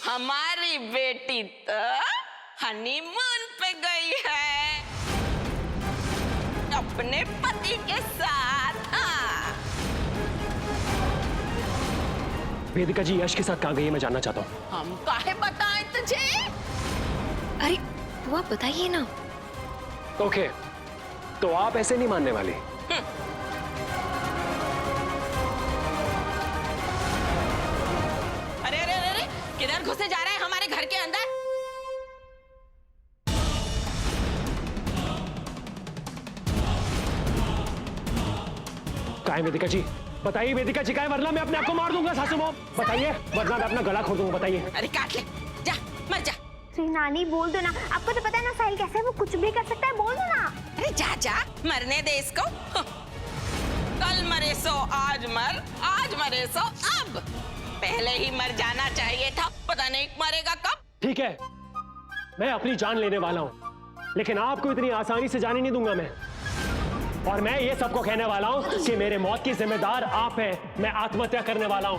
हमारी बेटी तो हनीमून पे गई है अपने पति के साथ। हाँ। वेदिका जी यश के साथ कहाँ गई है मैं जानना चाहता हूँ। हम काहे बताएं तुझे? अरे वो आप बताइए ना। ओके, तो आप ऐसे नहीं मानने वाली। अरे अरे अरे किधर घुसे जा रहे हैं हमारे घर के अंदर? काहे वेदिका जी बताइए, वेदिका जी काहे, वरना मैं अपने आप को मार दूंगा सासू माँ। बताइए वरना मैं अपना गला खोल दूंगा। बताइए। अरे काट ले, जा मर जा। नानी बोल दो ना, आपको तो पता है ना साहिल कैसे है, वो कुछ भी कर सकता है, बोल दो ना। अरे जा जा मरने दे इसको। कल मरे सो आज मर, आज मरे सो अब। पहले ही मर जाना चाहिए था, पता नहीं मरेगा कब। ठीक है, मैं अपनी जान लेने वाला हूं, लेकिन आपको इतनी आसानी से जाने नहीं दूंगा मैं। और मैं ये सबको कहने वाला हूं कि मेरे मौत की जिम्मेदार आप हैं। मैं आत्महत्या करने वाला हूं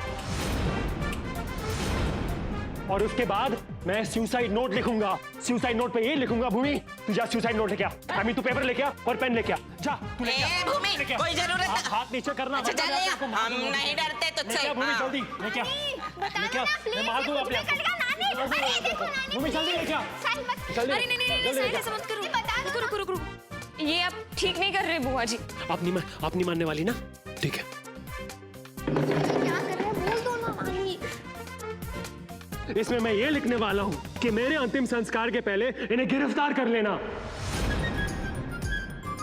और उसके बाद मैं सुसाइड नोट लिखूंगा। सुसाइड नोट पे ये लिखूंगा, भूमि तू जा सुसाइड नोट लेके आ। आई तू पेपर लेके आ और पेन लेके आ। जा तू लेके आ। भूमि कोई जरूरत नहीं। हाथ नीचे करना। अच्छा चल ले, हम नहीं डरते तुझसे। भूमि जल्दी लेके आ, लेके आ, मैं मार दूंगा अपने आप को। भूमि जल्दी लेके आ, जल्दी। अरे नहीं साहिल ऐसा मत करो। रुको रुको, ये आप ठीक नहीं कर रहे बुआ जी। आप नहीं मानने वाली ना? ठीक है। क्या कर रहे हैं, बोल दो ना नानी। इसमें मैं ये लिखने वाला हूं कि मेरे अंतिम संस्कार के पहले इन्हें गिरफ्तार कर लेना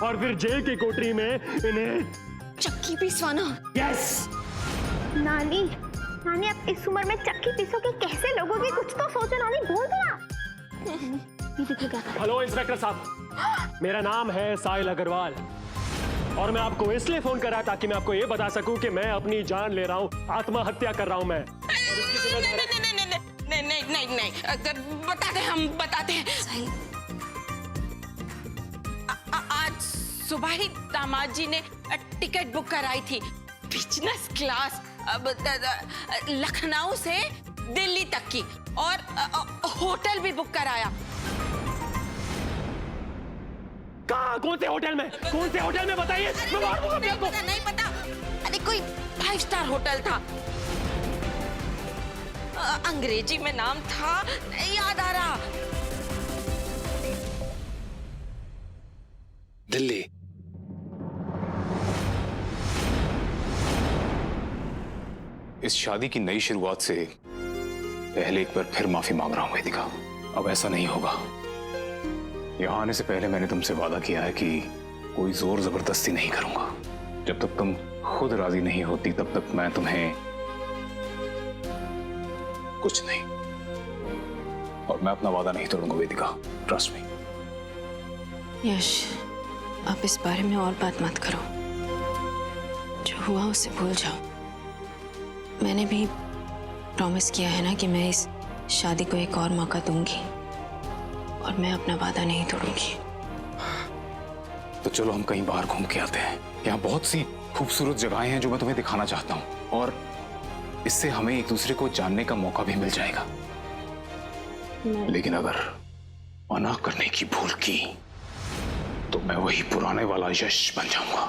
और फिर जेल की कोठरी में इन्हें चक्की पिसवाना। यस। नानी नानी आप इस उम्र में चक्की पीसोगे, कैसे लोगोगे? कुछ तो सोचो नानी, बोल दो ना। ये देखो क्या कर रहा है। हेलो इंस्पेक्टर साहब, मेरा नाम है साहिल अग्रवाल और मैं आपको इसलिए फोन कर रहा ताकि मैं आपको ये बता सकूं कि मैं अपनी जान ले रहा हूं, आत्महत्या कर रहा हूं मैं। नहीं बताते, हम बताते हैं। आज सुबह ही दामाद जी ने टिकट बुक कराई थी, बिजनेस क्लास, लखनऊ से दिल्ली तक की, और होटल भी बुक कराया। कहाँ? कौन से होटल में? कौन से होटल में बताइए, मैं मार दूंगा अपने आप को। नहीं पता। अरे कोई 5 स्टार होटल था, अंग्रेजी में नाम था, नहीं याद आ रहा। दिल्ली। इस शादी की नई शुरुआत से पहले एक बार फिर माफी मांग रहा हूं वेदिका। अब ऐसा नहीं होगा। यहां आने से पहले मैंने तुमसे वादा किया है कि कोई जोर जबरदस्ती नहीं करूंगा। जब तक तुम खुद राजी नहीं होती तब तक मैं तुम्हें कुछ नहीं, और मैं अपना वादा नहीं तोड़ूंगा वेदिका, ट्रस्ट मी। यश आप इस बारे में और बात मत करो, जो हुआ उसे भूल जाओ। मैंने भी प्रॉमिस किया है ना कि मैं इस शादी को एक और मौका दूंगी और मैं अपना वादा नहीं तोड़ूंगी। तो चलो हम कहीं बाहर घूम के आते हैं। यहाँ बहुत सी खूबसूरत जगहें हैं जो मैं तुम्हें दिखाना चाहता हूँ, और इससे हमें एक दूसरे को जानने का मौका भी मिल जाएगा। लेकिन अगर मना करने की भूल की तो मैं वही पुराने वाला यश बन जाऊंगा।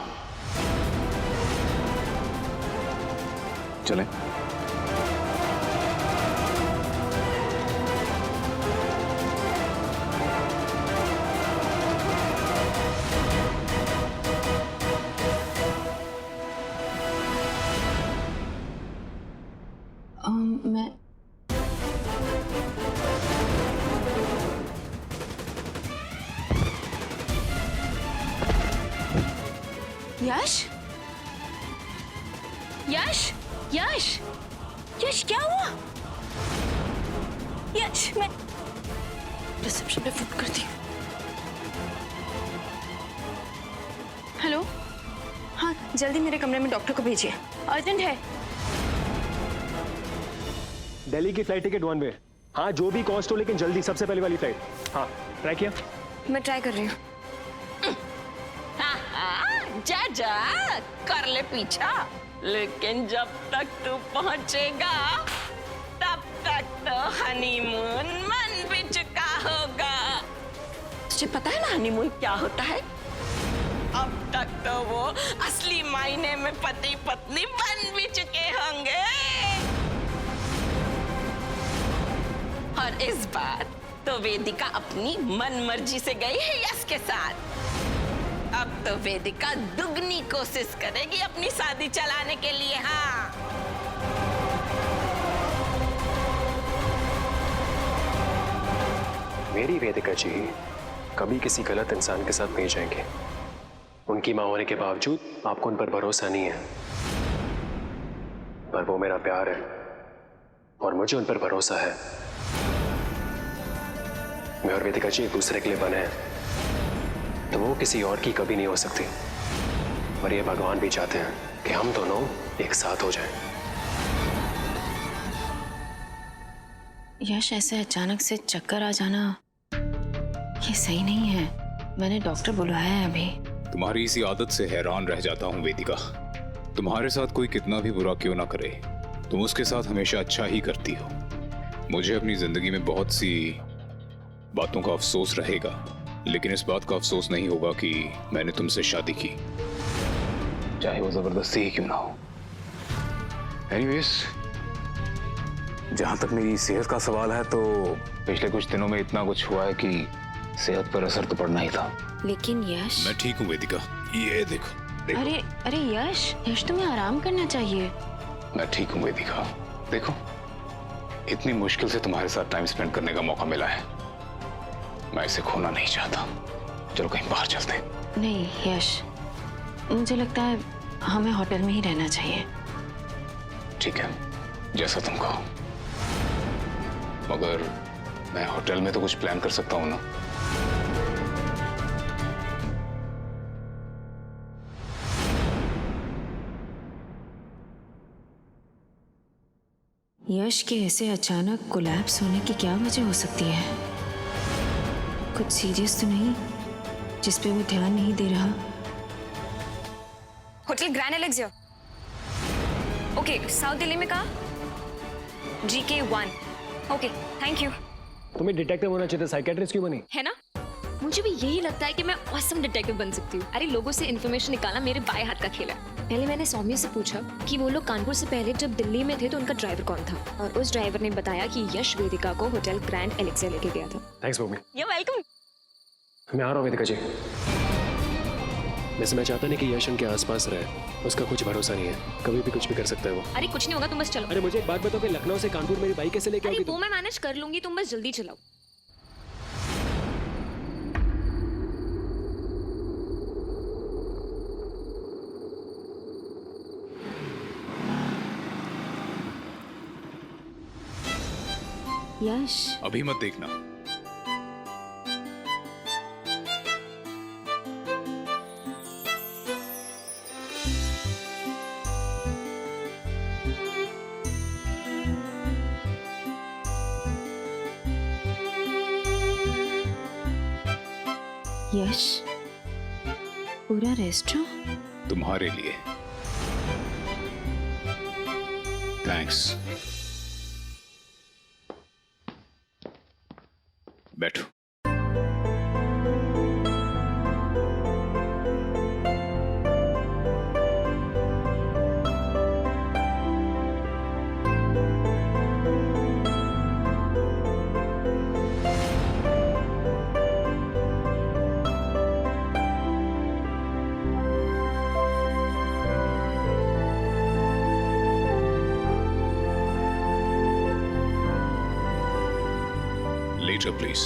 चलें? मैं यश यश यश यश क्या हुआ? यश मैं रिसेप्शन पे फोन करती हूँ। हेलो, हाँ जल्दी मेरे कमरे में डॉक्टर को भेजिए, अर्जेंट है। दिल्ली की फ्लाइट टिकट 1 वे। हाँ जो भी कॉस्ट हो, लेकिन जल्दी, सबसे पहले वाली फ्लाइट। हाँ ट्राई किया? मैं ट्राई कर रही हूँ। जा जा कर ले पीछा, लेकिन जब तक तू पहुंचेगा तब तक तो हनीमून मन भी चुका होगा। तुझे पता है ना हनीमून क्या होता है? अब तक तो वो असली मायने में पति पत्नी बन भी चुके होंगे। और इस बार तो वेदिका अपनी मन मर्जी से गई है यश के साथ। अब तो वेदिका दुगनी कोशिश करेगी अपनी शादी चलाने के लिए। हाँ, मेरी वेदिका जी कभी किसी गलत इंसान के साथ नहीं जाएंगे। उनकी मां होने के बावजूद आपको उन पर भरोसा नहीं है, पर वो मेरा प्यार है और मुझे उन पर भरोसा है। मैं और वेदिका जी एक दूसरे के लिए बने हैं, तो वो किसी और की कभी नहीं हो सकती। और ये भगवान भी चाहते हैं कि हम दोनों एक साथ हो जाएं। यश, ऐसे अचानक से चक्कर आ जाना ये सही नहीं है। मैंने डॉक्टर बुलवाया है अभी। तुम्हारी इसी आदत से हैरान रह जाता हूँ वेदिका। तुम्हारे साथ कोई कितना भी बुरा क्यों ना करे, तुम उसके साथ हमेशा अच्छा ही करती हो। मुझे अपनी जिंदगी में बहुत सी बातों का अफसोस रहेगा, लेकिन इस बात का अफसोस नहीं होगा कि मैंने तुमसे शादी की, चाहे वो जबरदस्ती ही क्यों ना हो। एनीवेज, जहां तक मेरी सेहत का सवाल है तो पिछले कुछ दिनों में इतना कुछ हुआ है कि सेहत पर असर तो पड़ना ही था। लेकिन यश, मैं ठीक हूँ वेदिका, ये देखो। अरे अरे यश तुम्हें आराम करना चाहिए। मैं ठीक हूँ वेदिका। देखो, इतनी मुश्किल से तुम्हारे साथ टाइम स्पेंड करने का मौका मिला है, मैं इसे खोना नहीं चाहता। चलो कहीं बाहर चलते हैं। नहीं यश, मुझे लगता है हमें होटल में ही रहना चाहिए। ठीक है, जैसा तुम कहो, मगर मैं होटल में तो कुछ प्लान कर सकता हूँ ना। यश के ऐसे अचानक कोलैप्स होने की क्या वजह हो सकती है? कुछ सीरियस तो नहीं जिस पे वो ध्यान नहीं दे रहा? Hotel grand elixir. Okay, south Delhi में कहा? GK1। Okay, thank you. तुम्हें डिटेक्टिव होना चाहिए था, साइकेट्रिस्ट क्यों बनी? है ना, मुझे भी यही लगता है कि मैं ऑसम डिटेक्टिव बन सकती हूँ। अरे लोगों से इन्फॉर्मेशन निकालना मेरे बाएं हाथ का खेल है। पहले मैंने सौम्य से पूछा कि वो लोग कानपुर से पहले जब दिल्ली में थे तो उनका ड्राइवर कौन था, और उस ड्राइवर ने बताया कि यश वेदिका को होटल ग्रैंड एलेक्सियर लेके गया था। Thanks mummy. You welcome. मैं आ रहा हूँ वेदिका जी। वैसे मैं चाहता नहीं कि यश उनके आसपास रहे, उसका कुछ भरोसा नहीं है, कभी भी कुछ भी कर सकता है वो। अरे कुछ नहीं होगा, तुम बस चलो। अरे मुझे एक बात बताओ कि लखनऊ से कानपुर मेरी बाइक कैसे लेके अरे आओगी वो तुम? मैं मैनेज कर लूंगी, तुम बस जल्दी चलाओ। यश, अभी मत देखना। यश, पूरा रेस्टोरेंट तुम्हारे लिए। थैंक्स। बैठो। Later, please.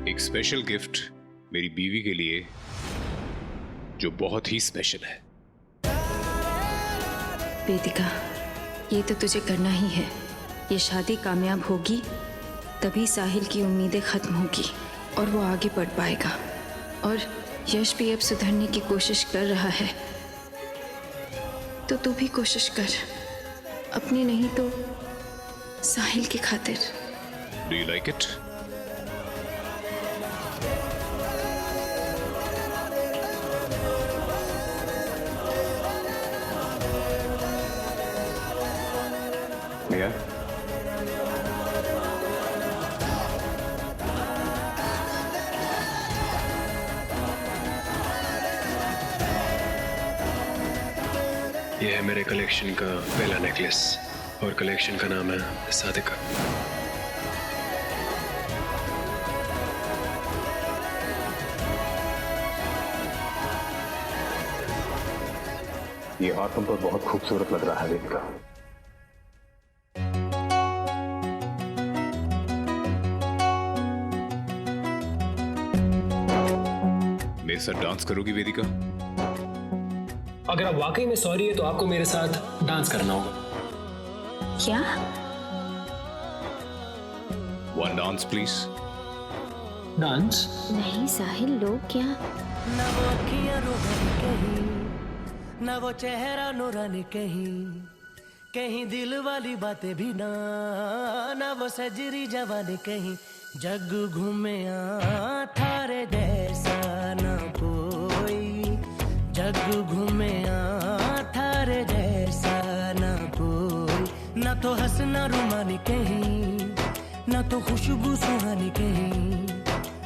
एक स्पेशल गिफ्ट मेरी बीवी के लिए जो बहुत ही स्पेशल है। वेदिका, ये तो तुझे करना ही है। ये शादी कामयाब होगी तभी साहिल की उम्मीदें खत्म होगी और वो आगे बढ़ पाएगा। और यश भी अब सुधरने की कोशिश कर रहा है, तो तू भी कोशिश कर, अपनी नहीं तो साहिल की खातिर। Do you like it? ये है मेरे कलेक्शन का पहला नेकलेस और कलेक्शन का नाम है सादिका। ये हार तुम पर बहुत खूबसूरत लग रहा है वेदिका। मेरे साथ डांस करोगी वेदिका? अगर आप वाकई में सॉरी है तो आपको मेरे साथ डांस करना होगा। क्या? One dance please. डांस? नहीं साहिल, लोग क्या? न वो अखियां रूहानी कहीं, न वो चेहरा नूरानी कहीं, कहीं दिल वाली बातें भी ना, न वो सजरी जवानी कहीं। जग घूमे थारे जैसा न कोई, जग घूमे थारे जैसा न कोई। न तो हंसना रुमानी कहीं, न तो खुशबू सुहानी कहीं,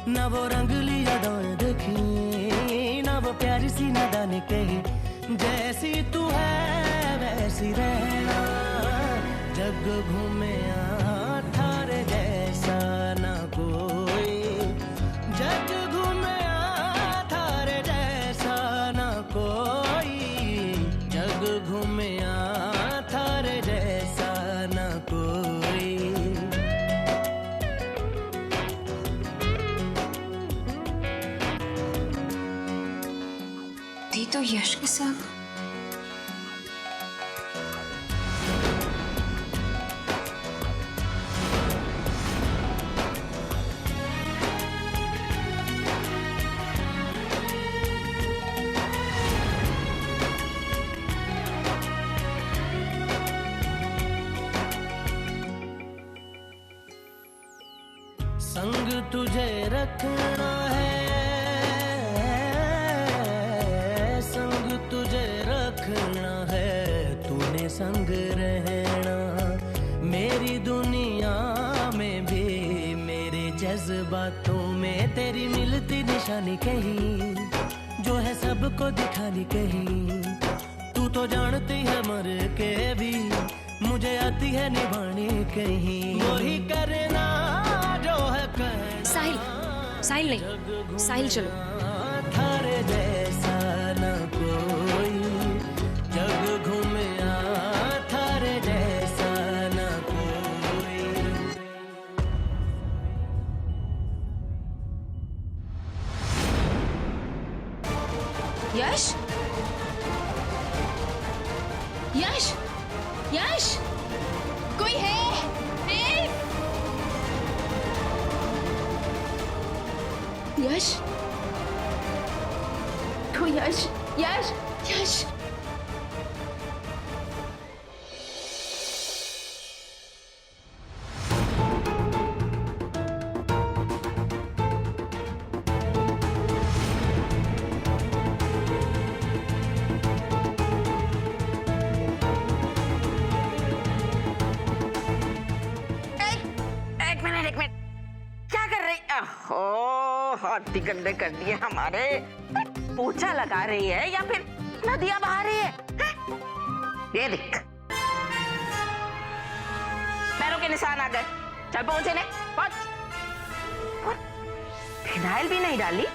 न वो रंगली यादें देखी, न वो प्यारी सी नादानी कहीं। जैसी तू है वैसी रहना, जग घूमे थारे जैसा न कोई, जग घूमे थारे जैसा न कोई, जग घूमे थारे जैसा न कोई। थी तो यश के साथ। संग तुझे रखना है, संग तुझे रखना है, तूने संग रहना। मेरी दुनिया में भी मेरे जज्बातों में तेरी मिलती निशानी कहीं, जो है सबको दिखानी कहीं। तू तो जानती है मर के भी मुझे आती है निभानी कहीं। वही करना जो है कहना। साहिल, साहिल नहीं, साहिल चलो। थारे जैसा न कोई, जग घूमे थारे जैसा न कोई। यश? यश? यश? कोई है? यश? तो यश, यश, यश। एक मिनट, क्या कर रही? ओह, हाथ भी गंदे कर दिए हमारे। पोछा लगा रही है या फिर नदियां बहा रही है? ये देख, पैरों के निशान आ गए। चल पहुंचे ने, पहुंच। और फिनाइल भी नहीं डाली,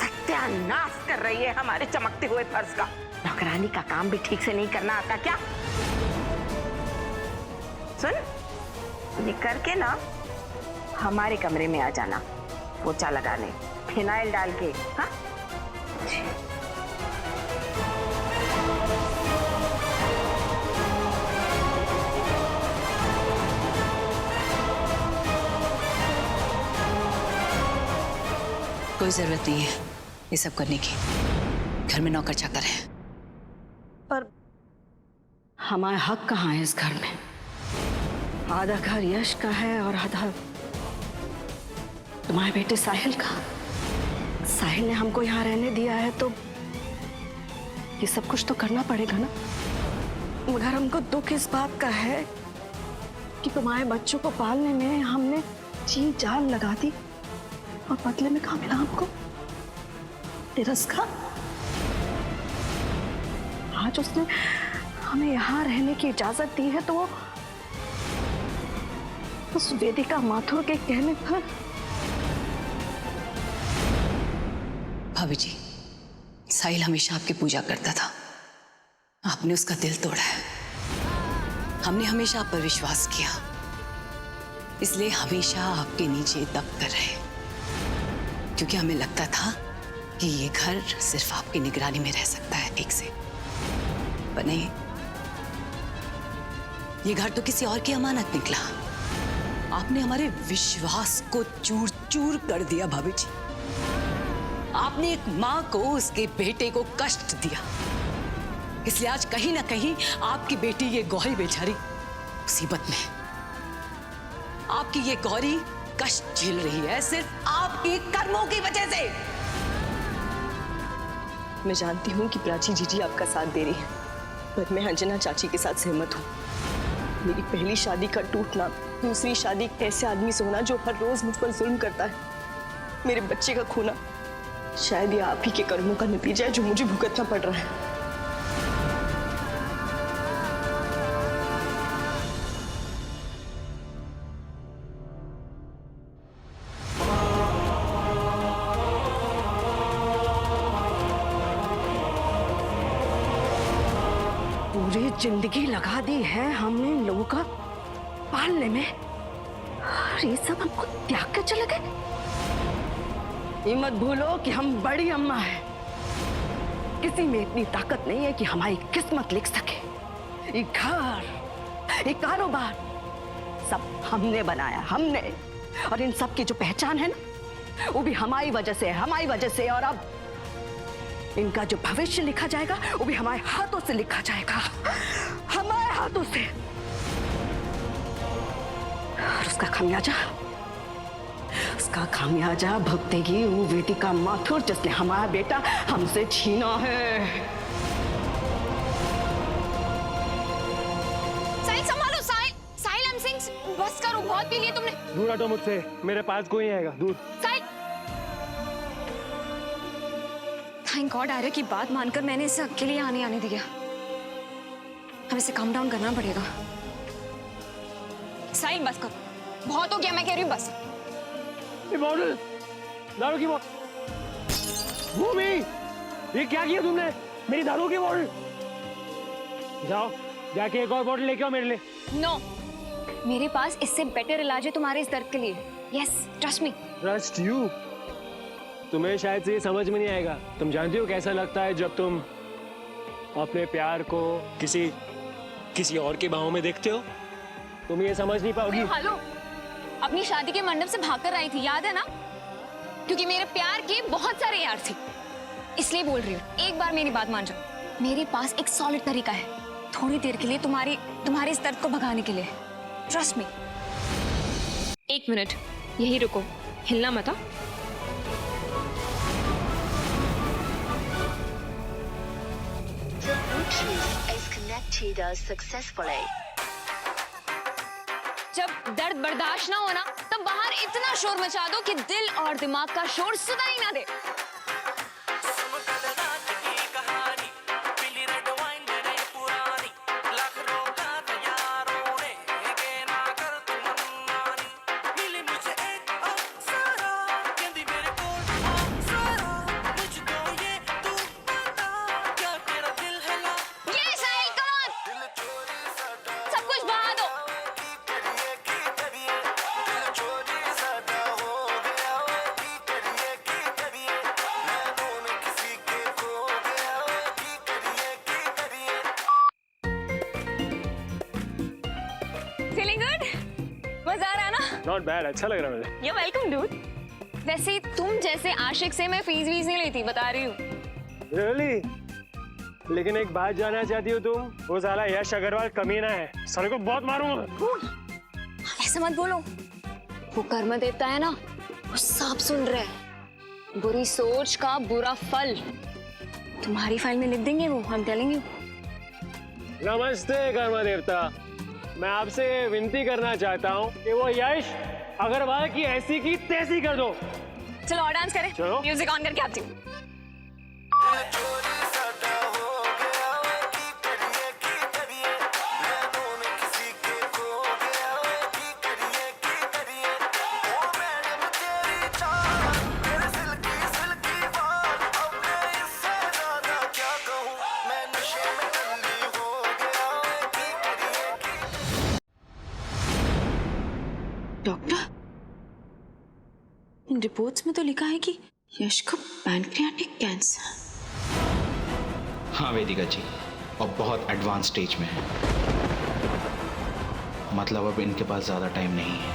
सत्यानाश कर रही है हमारे चमकते हुए फर्श का। नौकरानी का काम भी ठीक से नहीं करना आता क्या? सुन, ये करके ना हमारे कमरे में आ जाना, पोछा लगाने, फिनाइल डाल के। हाँ, कोई जरूरत नहीं है ये सब करने की। घर में नौकर चाकर है। पर हमारा हक कहाँ है इस घर में? आधा घर यश का है और आधा तुम्हारे बेटे साहिल का। साहिल ने हमको यहाँ रहने दिया है तो ये सब कुछ तो करना पड़ेगा ना। मगर हमको दुख इस बात का है कि तुम्हारे बच्चों को पालने में हमने जी जान लगा दी और बदले में कहाँ मिला हमको? तिरस्कार। आज उसने हमें यहाँ रहने की इजाजत दी है तो वो उस वेदिका माथुर के कहने पर। भाभी जी, साहिल हमेशा आपकी पूजा करता था, आपने उसका दिल तोड़ा है। हमने हमेशा आप पर विश्वास किया, इसलिए हमेशा आपके नीचे दब कर रहे, क्योंकि हमें लगता था कि ये घर सिर्फ आपकी निगरानी में रह सकता है ठीक से, पर नहीं, ये घर तो किसी और की अमानत निकला। आपने हमारे विश्वास को चूर चूर कर दिया भाभी जी। आपने एक माँ को उसके बेटे को कष्ट दिया, इसलिए आज कहीं ना कहीं आपकी बेटी ये गौरी बेचारी मुसीबत में। आपकी ये गौरी कष्ट झेल रही है सिर्फ आपके कर्मों की वजह से। मैं जानती हूँ कि प्राची जीजी आपका साथ दे रही है, पर मैं अंजना चाची के साथ सहमत हूँ। मेरी पहली शादी का टूटना, दूसरी शादी ऐसे आदमी से होना जो हर रोज मुझ पर जुल्म करता है, मेरे बच्चे का खोना, शायद ये आप ही के कर्मों का नतीजा है जो मुझे भुगतना पड़ रहा है। पूरी जिंदगी लगा दी है हमने इन लोगों का पालने में, और ये सब हमको त्याग कर चले गए। ये मत भूलो कि हम बड़ी अम्मा हैं, किसी में इतनी ताकत नहीं है कि हमारी किस्मत लिख सके। ये घर, ये कारोबार सब हमने बनाया, हमने, और इन सब की जो पहचान है ना, वो भी हमारी वजह से है, हमारी वजह से। और अब इनका जो भविष्य लिखा जाएगा वो भी हमारे हाथों से लिखा जाएगा, हमारे हाथों से। और उसका खामियाजा भुगतेगी वो वेदिका माथुर जिसने हमारा बेटा हमसे छीना है। साहिल संभालो, साहिल I'm saying, बस करो, बहुत पी लिया तुमने। दूर हटो मुझसे, मेरे पास कोई नहीं आएगा, दूर। साहिल, थैंक गॉड आर्य की बात मानकर मैंने इसे अकेले यहाँ नहीं आने दिया। हमें इसे काम डाउन करना पड़ेगा। साहिल बस करो, बहुत हो गया, मैं कह रही हूँ बस। ये बॉटल, दारू की बॉटल। भूमि, ये क्या किया तुमने? मेरी दारू की बॉटल। जाओ, जाके एक और बॉटल लेके आओ मेरे लिए। नो, मेरे पास इससे बेटर इलाज है तुम्हारे इस दर्द के लिए। Yes, trust me. Trust you? तुम्हें शायद से ये समझ में नहीं आएगा। तुम जानती हो कैसा लगता है जब तुम अपने प्यार को किसी और के बाहों में देखते हो? तुम ये समझ नहीं पाओगी। हेलो, अपनी शादी के मंडप से भागकर आई थी, याद है ना? क्योंकि मेरे प्यार के बहुत सारे यार थे, इसलिए बोल रही हूँ। एक बार मेरी बात मान जाओ, मेरे पास एक सॉलिड तरीका है थोड़ी देर के लिए तुम्हारे इस दर्द को भगाने के लिए। Trust me. एक मिनट, यही रुको, हिलना मत। जब दर्द बर्दाश्त ना हो ना, तब बाहर इतना शोर मचा दो कि दिल और दिमाग का शोर सुनाई ना दे। Feeling good? मजा आ रहा ना? Not bad, अच्छा लग रहा है मुझे। You're welcome, dude. वैसे तुम जैसे आशिक से मैं फीस वीस नहीं लेती, बता रही हूँ। Really? लेकिन एक बात जानना चाहती हो तुम? वो साला यश अग्रवाल कमीना है, साले को बहुत मारूंगा। ऐसा मत बोलो, वो कर्म देवता है ना, वो सब सुन रहे हैं। बुरी सोच का बुरा फल तुम्हारी फाइल में लिख देंगे वो, I'm telling you। नमस्ते कर्म देवता, मैं आपसे विनती करना चाहता हूँ कि वो यश अग्रवाल की ऐसी की तैसी कर दो। चलो और डांस करें। चलो। म्यूजिक ऑन करके आती हूँ। इन रिपोर्ट्स में तो लिखा है कि यश को पैनक्रियाटिक कैंसर। हाँ वेदिका जी, और बहुत एडवांस स्टेज में है। मतलब अब इनके पास ज्यादा टाइम नहीं है।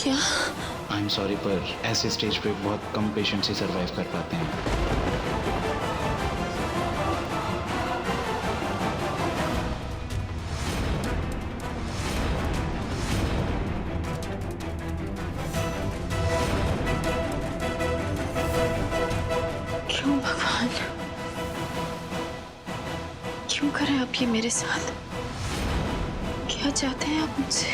क्या? आई एम सॉरी, पर ऐसे स्टेज पे बहुत कम पेशेंट्स ही सरवाइव कर पाते हैं। क्यों भगवान, क्यों करें आप ये मेरे साथ? क्या चाहते हैं आप मुझसे?